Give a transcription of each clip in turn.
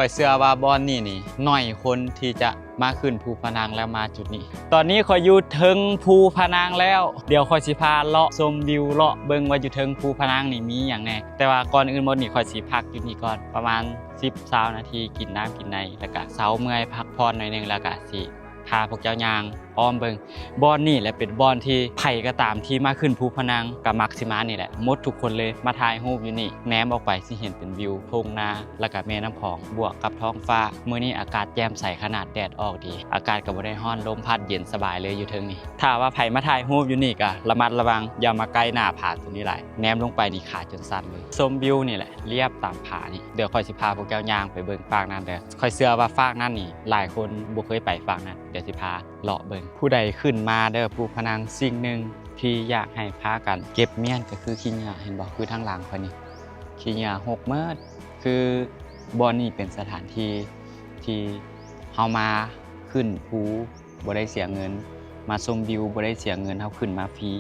ข่อยเชื่อว่าบอนนี่น้อยคนที่จะมาขึ้นภูพนังแล้วมาจุดนี้ตอนนี้ข่อยอยู่ถึงภูพนังแล้วเดี๋ยวข่อยสิพาเลาะชมวิวเลาะเบิ่งว่าอยู่ถึงภูพนังนี่มีอย่างแน่แต่ว่าก่อนอื่นหมดนี่ข่อยสิพักอยู่นี่ก่อนประมาณ10-20 นาทีกินน้ำกินในแล้วก็เซาเมื่อยพักผ่อนหน่อยนึงแล้วก็สิพาพวกเจ้ายางอ้อมเบิงบอนนี่แหละเป็นบอนที่ไผ่ก็ตามที่มาขึ้นภูพนังกับมักซิมานี่แหละหมดทุกคนเลยมาถ่ายรูปอยู่นี่แนมออกไปสิเห็นเป็นวิวทุ่งนาแล้วก็แม่น้ำคลองบวกกับท้องฟ้ามื้อนี้อากาศแจ่มใสขนาดแดดออกดีอากาศก็บ่ได้ร้อนลมพัดเย็นสบายเลยอยู่เทิงนี่ถ้าว่าไผ่มาถ่ายรูปอยู่นี่ก็ระมัดระวังอย่ามาใกล้หน้าผาตัวนี้หลายแนมลงไปนี่ขาจนสั่นเลยชมวิวนี่แหละเรียบตามผานี่เดี๋ยวค่อยสิพาพวกเจ้ายางไปเบิ่งฟากนั้นเด้อค่อยเชื่อว่าฟากนั้นนี่หลายคนบ่เคยไปฟากนั้นเดี๋ยวสิพาเลาะเบิ่งผู้ใดขึ้นมาเด้อภูพนังสิ่งหนึ่งที่อยากให้พากันเก็บเมียนก็คือขี้เหงื่อเห็นบอกคือทางหลังคนนี้ขี้เหงื่อหกเมิดคือบอนนี่เป็นสถานที่ที่เฮามาขึ้นภูบ่ได้เสียเงินมาชมวิวบ่ได้เสียเงินเฮาขึ้นมาฟรี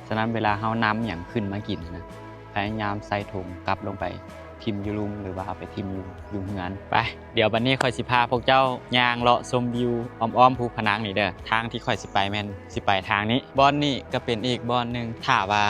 ฉะนั้นเวลาเฮานำอย่างขึ้นมากินนะพยายามใส่ถุงกลับลงไปทิมอยู่ลุมหรือว่าเอาไปทิมอยู่เฮือนไปเดี๋ยวบัดนี้ค่อยสิพาพวกเจ้าย่างเลาะชมวิวอ้อมๆภูพนังนี่เด้อทางที่ค่อยสิไปแม่นสิไปทางนี้บอนนี่ก็เป็นอีกบอนนึงถ้าว่า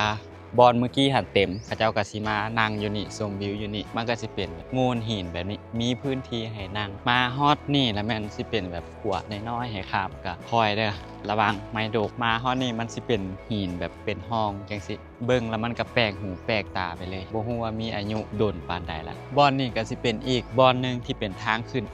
บอนเมื่อกี้หันเต็มเขาเจ้าก็สิมานั่งอยู่นี่ชมวิวอยู่นี่มันก็สิเป็นโงูหินแบบนี้มีพื้นที่ให้นั่งมาฮอดนี่แล้วแม่นสิเป็นแบบขวดน้อยๆให้ข้ามก็คอยเด้อระวังไม้โดกมาฮอดนี่มันสิเป็นหินแบบเป็นห้องจังสิเบิ่งแล้วมันก็แปลกหูแปลกตาไปเลยบ่ฮู้ว่ามีอายุโดนปานใดละบอนนี่ก็สิเป็นอีกบอนนึงที่เป็นทางขึ้น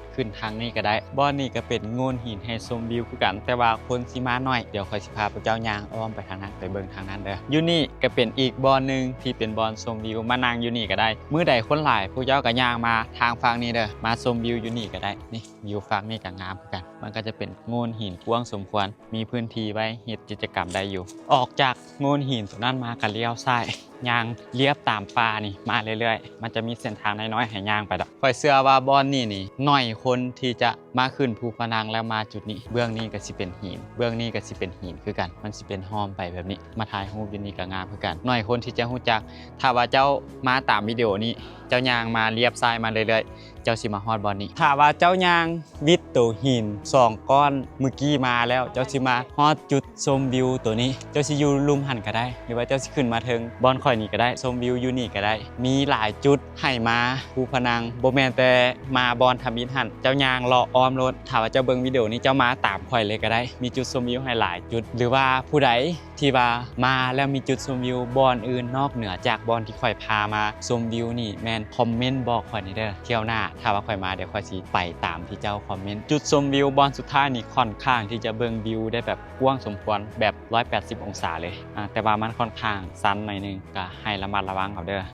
ทางนี้ก็ได้บอนนี่ก็เป็นโงูหินให้ชมวิวคือกันแต่ว่าคนสิมาน้อยเดี๋ยวค่อยสิพาพวกเจ้าย่างอ้อมไปทางนั้นไปเบิ่งทางนั้นเด้ออยู่นี่ก็เป็นอีกบอนนึงที่เป็นบอนชมวิวมานั่งอยู่นี่ก็ได้มื้อใดคนหลายพวกเจ้าก็ย่างมาทางฝั่งนี้เด้อมาชมวิวอยู่นี่ก็ได้นี่วิวฝั่งนี้ก็งามคือกันมันก็จะเป็นโงูหินกว้างสมควรมีพื้นที่ไว้เฮ็ดกิจกรรมได้อยู่ออกจากโงูหินตรงนั้นมาก็เลี้ยวซ้ายย่างเลียบตามป่านี่มาเรื่อยๆมันจะมีเส้นทางน้อยๆให้ย่างไปดอกข่อยเชื่อว่าบอนนี่น้อยคนที่จะมาขึ้นภูพนังแล้วมาจุดนี้เบื้องนี้ก็สิเป็นหินเบื้องนี้ก็สิเป็นหินคือกันมันสิเป็นห้อมไปแบบนี้มาถ่ายรูปอยู่นี่ก็งามคือกันน้อยคนที่จะรู้จักถ้าว่าเจ้ามาตามวิดีโอนี้เจ้าย่างมาเลียบซ้ายมาเรื่อยๆเจ้าสิมาฮอดบอนนี้ถ้าว่าเจ้าย่างวิดตัวหิน2ก้อนเมื่อกี้มาแล้วเจ้าสิมาฮอดจุดชมวิวตัวนี้เจ้าสิอยู่ลุมหันก็ได้หรือว่าเจ้าสิขึ้นมาถึงบอนข่อยนี่ก็ได้ชมวิวอยู่นี่ก็ได้มีหลายจุดให้มาภูพนังบ่แม่นแต่มาบอนทำอิฐหันเจ้าย่างเลาะอ้อมรถถ้าว่าเจ้าเบิ่งวิดีโอนี้เจ้ามาตามข่อยเลยก็ได้มีจุดชมวิวให้หลายจุดหรือว่าผู้ใดที่ว่ามาแล้วมีจุดชมวิวบอนอื่นนอกเหนือจากบอนที่ข่อยพามาชมวิวนี่แม่นคอมเมนต์บอกข่อยนี่เด้อเที่ยวหน้าถ้าว่าข่อยมาเดี๋ยวข่อยสิไปตามที่เจ้าคอมเมนต์จุดชมวิวบอนสุดท้ายนี่ค่อนข้างที่จะเบิ่งวิวได้แบบกว้างสมควรแบบ180 องศาเลยแต่ว่ามันค่อนข้างสั้นหน่อยนึงก็ให้ระมัดระวังเอาเด้อ